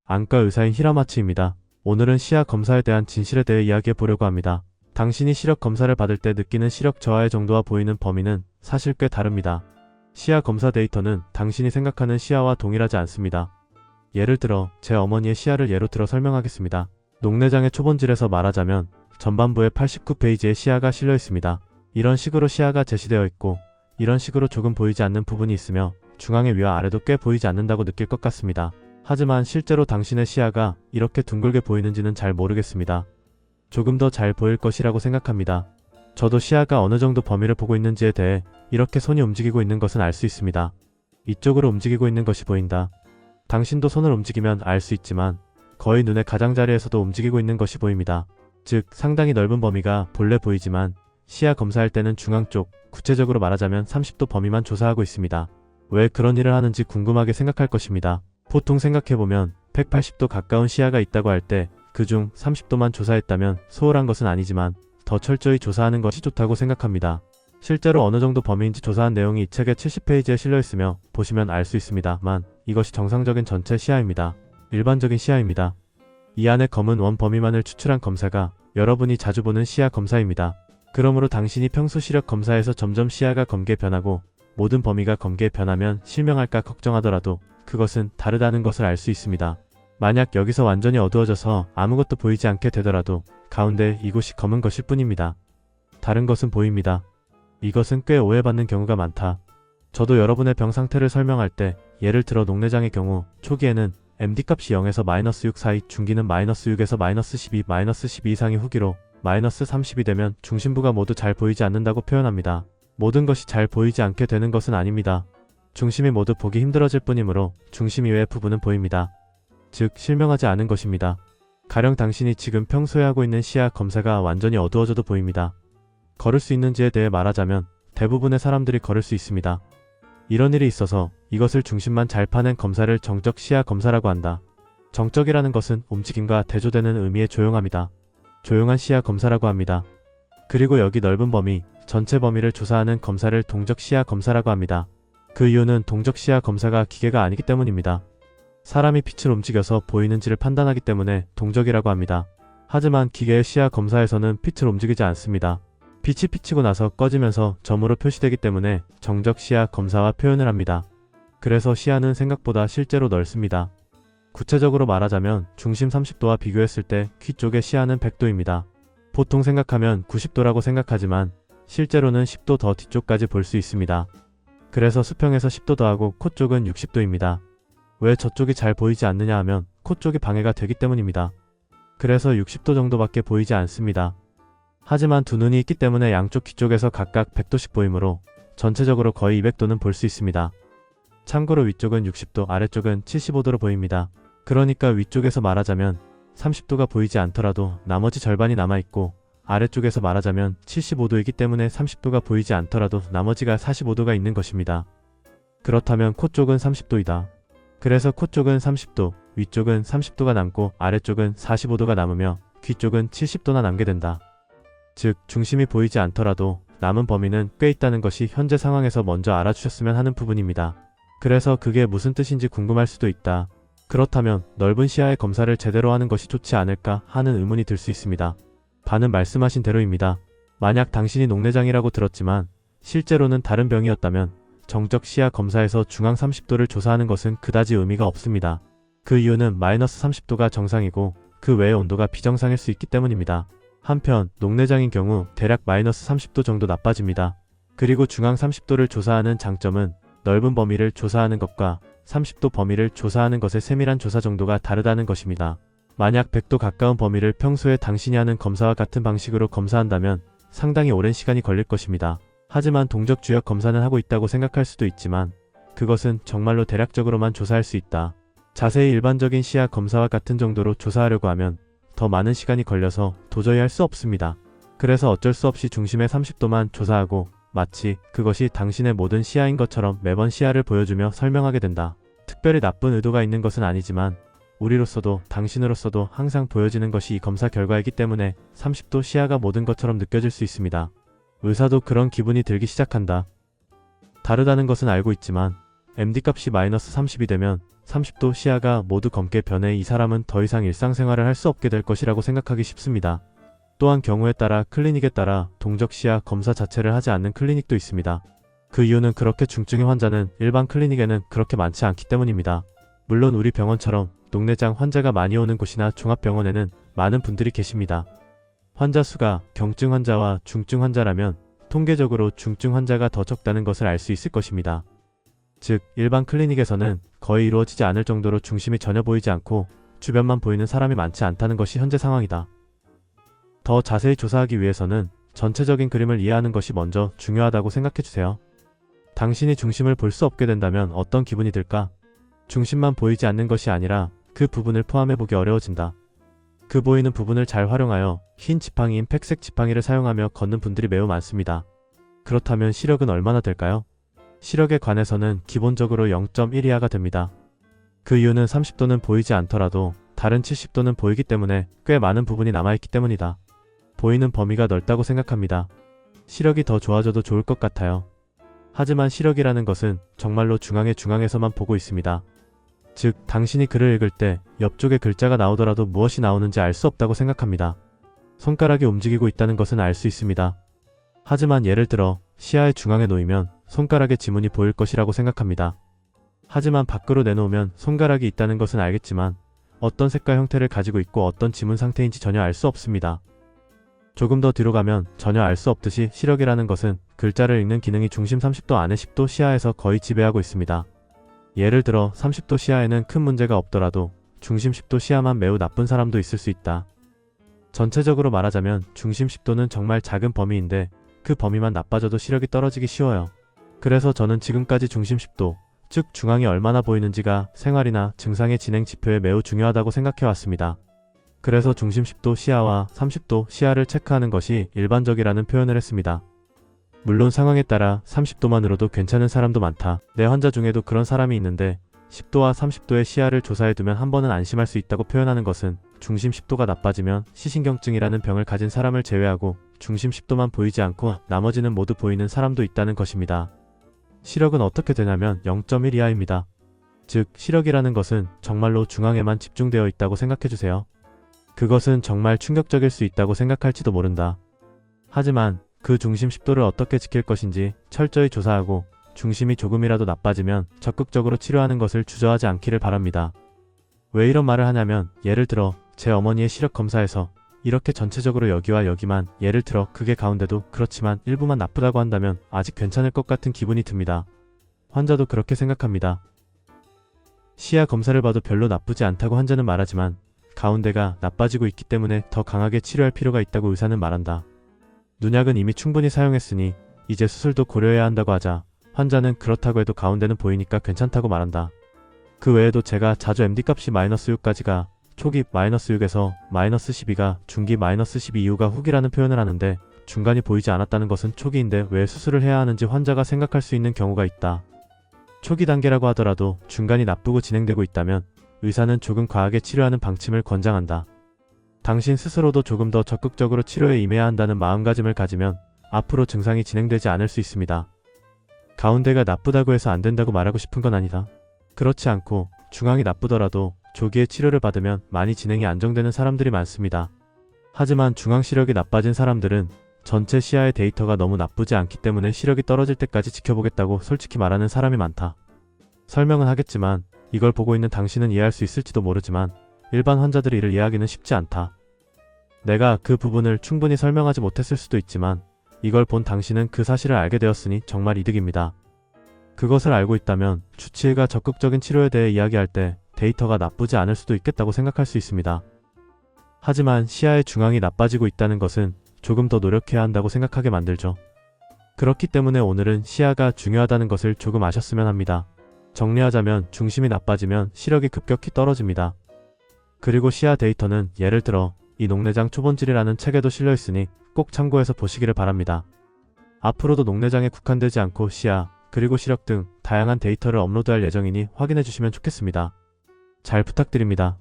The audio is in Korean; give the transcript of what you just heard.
안과 의사인 히라마츠입니다. 오늘은 시야 검사에 대한 진실에 대해 이야기해 보려고 합니다. 당신이 시력 검사를 받을 때 느끼는 시력 저하의 정도와 보이는 범위는 사실 꽤 다릅니다. 시야 검사 데이터는 당신이 생각하는 시야와 동일하지 않습니다. 예를 들어 제 어머니의 시야를 예로 들어 설명하겠습니다. 녹내장의 초본질에서 말하자면 전반부에 89페이지의 시야가 실려 있습니다. 이런 식으로 시야가 제시되어 있고 이런 식으로 조금 보이지 않는 부분이 있으며 중앙의 위와 아래도 꽤 보이지 않는다고 느낄 것 같습니다. 하지만 실제로 당신의 시야가 이렇게 둥글게 보이는지는 잘 모르겠습니다. 조금 더 잘 보일 것이라고 생각합니다. 저도 시야가 어느 정도 범위를 보고 있는지에 대해 이렇게 손이 움직이고 있는 것은 알 수 있습니다. 이쪽으로 움직이고 있는 것이 보인다. 당신도 손을 움직이면 알 수 있지만 거의 눈의 가장자리에서도 움직이고 있는 것이 보입니다. 즉 상당히 넓은 범위가 본래 보이지만 시야 검사할 때는 중앙 쪽, 구체적으로 말하자면 30도 범위만 조사하고 있습니다. 왜 그런 일을 하는지 궁금하게 생각할 것입니다. 보통 생각해보면 180도 가까운 시야가 있다고 할 때 그중 30도만 조사했다면 소홀한 것은 아니지만 더 철저히 조사하는 것이 좋다고 생각합니다. 실제로 어느 정도 범위인지 조사한 내용이 이 책의 70페이지에 실려있으며 보시면 알 수 있습니다만 이것이 정상적인 전체 시야입니다. 일반적인 시야입니다. 이 안에 검은 원 범위만을 추출한 검사가 여러분이 자주 보는 시야 검사입니다. 그러므로 당신이 평소 시력 검사에서 점점 시야가 검게 변하고 모든 범위가 검게 변하면 실명할까 걱정하더라도 그것은 다르다는 것을 알 수 있습니다. 만약 여기서 완전히 어두워져서 아무것도 보이지 않게 되더라도 가운데 이곳이 검은 것일 뿐입니다. 다른 것은 보입니다. 이것은 꽤 오해받는 경우가 많다. 저도 여러분의 병 상태를 설명할 때 예를 들어 녹내장의 경우 초기에는 MD값이 0에서 -6 사이, 중기는 -6에서 -12, -12 이상이 후기로 -30이 되면 중심부가 모두 잘 보이지 않는다고 표현합니다. 모든 것이 잘 보이지 않게 되는 것은 아닙니다. 중심이 모두 보기 힘들어질 뿐이므로 중심 이외의 부분은 보입니다. 즉 실명하지 않은 것입니다. 가령 당신이 지금 평소에 하고 있는 시야 검사가 완전히 어두워져도 보입니다. 걸을 수 있는지에 대해 말하자면 대부분의 사람들이 걸을 수 있습니다. 이런 일이 있어서 이것을 중심만 잘 파낸 검사를 정적 시야 검사라고 한다. 정적이라는 것은 움직임과 대조되는 의미의 조용함이다. 조용한 시야 검사라고 합니다. 그리고 여기 넓은 범위, 전체 범위를 조사하는 검사를 동적 시야 검사라고 합니다. 그 이유는 동적 시야 검사가 기계가 아니기 때문입니다. 사람이 빛을 움직여서 보이는지를 판단하기 때문에 동적이라고 합니다. 하지만 기계의 시야 검사에서는 빛을 움직이지 않습니다. 빛이 비치고 나서 꺼지면서 점으로 표시되기 때문에 정적 시야 검사와 표현을 합니다. 그래서 시야는 생각보다 실제로 넓습니다. 구체적으로 말하자면 중심 30도와 비교했을 때 귀 쪽의 시야는 100도입니다. 보통 생각하면 90도라고 생각하지만 실제로는 10도 더 뒤쪽까지 볼 수 있습니다. 그래서 수평에서 10도 더하고 코 쪽은 60도입니다. 왜 저쪽이 잘 보이지 않느냐 하면 코 쪽이 방해가 되기 때문입니다. 그래서 60도 정도밖에 보이지 않습니다. 하지만 두 눈이 있기 때문에 양쪽 귀 쪽에서 각각 100도씩 보이므로 전체적으로 거의 200도는 볼 수 있습니다. 참고로 위쪽은 60도, 아래쪽은 75도로 보입니다. 그러니까 위쪽에서 말하자면 30도가 보이지 않더라도 나머지 절반이 남아있고 아래쪽에서 말하자면 75도이기 때문에 30도가 보이지 않더라도 나머지가 45도가 있는 것입니다. 그렇다면 코 쪽은 30도이다. 그래서 코 쪽은 30도, 위쪽은 30도가 남고 아래쪽은 45도가 남으며 귀 쪽은 70도나 남게 된다. 즉 중심이 보이지 않더라도 남은 범위는 꽤 있다는 것이 현재 상황에서 먼저 알아주셨으면 하는 부분입니다. 그래서 그게 무슨 뜻인지 궁금할 수도 있다. 그렇다면 넓은 시야의 검사를 제대로 하는 것이 좋지 않을까 하는 의문이 들 수 있습니다. 반은 말씀하신 대로입니다. 만약 당신이 녹내장이라고 들었지만 실제로는 다른 병이었다면 정적 시야 검사에서 중앙 30도를 조사하는 것은 그다지 의미가 없습니다. 그 이유는 -30도가 정상이고 그 외의 온도가 비정상일 수 있기 때문입니다. 한편 녹내장인 경우 대략 -30도 정도 나빠집니다. 그리고 중앙 30도를 조사하는 장점은 넓은 범위를 조사하는 것과 30도 범위를 조사하는 것의 세밀한 조사 정도가 다르다는 것입니다. 만약 100도 가까운 범위를 평소에 당신이 하는 검사와 같은 방식으로 검사한다면 상당히 오랜 시간이 걸릴 것입니다. 하지만 동적 주역 검사는 하고 있다고 생각할 수도 있지만 그것은 정말로 대략적으로만 조사할 수 있다. 자세히 일반적인 시야 검사와 같은 정도로 조사하려고 하면 더 많은 시간이 걸려서 도저히 할 수 없습니다. 그래서 어쩔 수 없이 중심의 30도만 조사하고 마치 그것이 당신의 모든 시야인 것처럼 매번 시야를 보여주며 설명하게 된다. 특별히 나쁜 의도가 있는 것은 아니지만 우리로서도 당신으로서도 항상 보여지는 것이 이 검사 결과이기 때문에 30도 시야가 모든 것처럼 느껴질 수 있습니다. 의사도 그런 기분이 들기 시작한다. 다르다는 것은 알고 있지만 MD값이 -30이 되면 30도 시야가 모두 검게 변해 이 사람은 더 이상 일상생활을 할 수 없게 될 것이라고 생각하기 쉽습니다. 또한 경우에 따라 클리닉에 따라 동적 시야 검사 자체를 하지 않는 클리닉도 있습니다. 그 이유는 그렇게 중증의 환자는 일반 클리닉에는 그렇게 많지 않기 때문입니다. 물론 우리 병원처럼 녹내장 환자가 많이 오는 곳이나 종합병원에는 많은 분들이 계십니다. 환자 수가 경증 환자와 중증 환자라면 통계적으로 중증 환자가 더 적다는 것을 알 수 있을 것입니다. 즉 일반 클리닉에서는 거의 이루어지지 않을 정도로 중심이 전혀 보이지 않고 주변만 보이는 사람이 많지 않다는 것이 현재 상황이다. 더 자세히 조사하기 위해서는 전체적인 그림을 이해하는 것이 먼저 중요하다고 생각해주세요. 당신이 중심을 볼 수 없게 된다면 어떤 기분이 들까? 중심만 보이지 않는 것이 아니라 그 부분을 포함해보기 어려워진다. 그 보이는 부분을 잘 활용하여 흰 지팡이인 백색 지팡이를 사용하며 걷는 분들이 매우 많습니다. 그렇다면 시력은 얼마나 될까요? 시력에 관해서는 기본적으로 0.1 이하가 됩니다. 그 이유는 30도는 보이지 않더라도 다른 70도는 보이기 때문에 꽤 많은 부분이 남아있기 때문이다. 보이는 범위가 넓다고 생각합니다. 시력이 더 좋아져도 좋을 것 같아요. 하지만 시력이라는 것은 정말로 중앙의 중앙에서만 보고 있습니다. 즉 당신이 글을 읽을 때 옆쪽에 글자가 나오더라도 무엇이 나오는지 알 수 없다고 생각합니다. 손가락이 움직이고 있다는 것은 알 수 있습니다. 하지만 예를 들어 시야의 중앙에 놓이면 손가락의 지문이 보일 것이라고 생각합니다. 하지만 밖으로 내놓으면 손가락이 있다는 것은 알겠지만 어떤 색과 형태를 가지고 있고 어떤 지문 상태인지 전혀 알 수 없습니다. 조금 더 뒤로 가면 전혀 알 수 없듯이 시력이라는 것은 글자를 읽는 기능이 중심 30도 안에 10도 시야에서 거의 지배하고 있습니다. 예를 들어 30도 시야에는 큰 문제가 없더라도 중심 10도 시야만 매우 나쁜 사람도 있을 수 있다. 전체적으로 말하자면 중심 10도는 정말 작은 범위인데 그 범위만 나빠져도 시력이 떨어지기 쉬워요. 그래서 저는 지금까지 중심 10도, 즉 중앙이 얼마나 보이는지가 생활이나 증상의 진행 지표에 매우 중요하다고 생각해 왔습니다. 그래서 중심 10도 시야와 30도 시야를 체크하는 것이 일반적이라는 표현을 했습니다. 물론 상황에 따라 30도만으로도 괜찮은 사람도 많다. 내 환자 중에도 그런 사람이 있는데 10도와 30도의 시야를 조사해두면 한 번은 안심할 수 있다고 표현하는 것은 중심 10도가 나빠지면 시신경증이라는 병을 가진 사람을 제외하고 중심 10도만 보이지 않고 나머지는 모두 보이는 사람도 있다는 것입니다. 시력은 어떻게 되냐면 0.1 이하입니다. 즉 시력이라는 것은 정말로 중앙에만 집중되어 있다고 생각해주세요. 그것은 정말 충격적일 수 있다고 생각할지도 모른다. 하지만 그 중심 10도를 어떻게 지킬 것인지 철저히 조사하고 중심이 조금이라도 나빠지면 적극적으로 치료하는 것을 주저하지 않기를 바랍니다. 왜 이런 말을 하냐면 예를 들어 제 어머니의 시력 검사에서 이렇게 전체적으로 여기와 여기만 예를 들어 그게 가운데도 그렇지만 일부만 나쁘다고 한다면 아직 괜찮을 것 같은 기분이 듭니다. 환자도 그렇게 생각합니다. 시야 검사를 봐도 별로 나쁘지 않다고 환자는 말하지만 가운데가 나빠지고 있기 때문에 더 강하게 치료할 필요가 있다고 의사는 말한다. 눈약은 이미 충분히 사용했으니 이제 수술도 고려해야 한다고 하자 환자는 그렇다고 해도 가운데는 보이니까 괜찮다고 말한다. 그 외에도 제가 자주 MD값이 -6까지가 초기 -6에서 -12가 중기 -12 이후가 후기라는 표현을 하는데 중간이 보이지 않았다는 것은 초기인데 왜 수술을 해야 하는지 환자가 생각할 수 있는 경우가 있다. 초기 단계라고 하더라도 중간이 나쁘고 진행되고 있다면 의사는 조금 과하게 치료하는 방침을 권장한다. 당신 스스로도 조금 더 적극적으로 치료에 임해야 한다는 마음가짐을 가지면 앞으로 증상이 진행되지 않을 수 있습니다. 가운데가 나쁘다고 해서 안 된다고 말하고 싶은 건 아니다. 그렇지 않고 중앙이 나쁘더라도 조기에 치료를 받으면 많이 진행이 안정되는 사람들이 많습니다. 하지만 중앙 시력이 나빠진 사람들은 전체 시야의 데이터가 너무 나쁘지 않기 때문에 시력이 떨어질 때까지 지켜보겠다고 솔직히 말하는 사람이 많다. 설명은 하겠지만 이걸 보고 있는 당신은 이해할 수 있을지도 모르지만 일반 환자들이 이를 이해하기는 쉽지 않다. 내가 그 부분을 충분히 설명하지 못했을 수도 있지만 이걸 본 당신은 그 사실을 알게 되었으니 정말 이득입니다. 그것을 알고 있다면 주치의가 적극적인 치료에 대해 이야기할 때 데이터가 나쁘지 않을 수도 있겠다고 생각할 수 있습니다. 하지만 시야의 중앙이 나빠지고 있다는 것은 조금 더 노력해야 한다고 생각하게 만들죠. 그렇기 때문에 오늘은 시야가 중요하다는 것을 조금 아셨으면 합니다. 정리하자면 중심이 나빠지면 시력이 급격히 떨어집니다. 그리고 시야 데이터는 예를 들어 이 녹내장 초본질이라는 책에도 실려있으니 꼭 참고해서 보시기를 바랍니다. 앞으로도 녹내장에 국한되지 않고 시야, 그리고 시력 등 다양한 데이터를 업로드할 예정이니 확인해 주시면 좋겠습니다. 잘 부탁드립니다.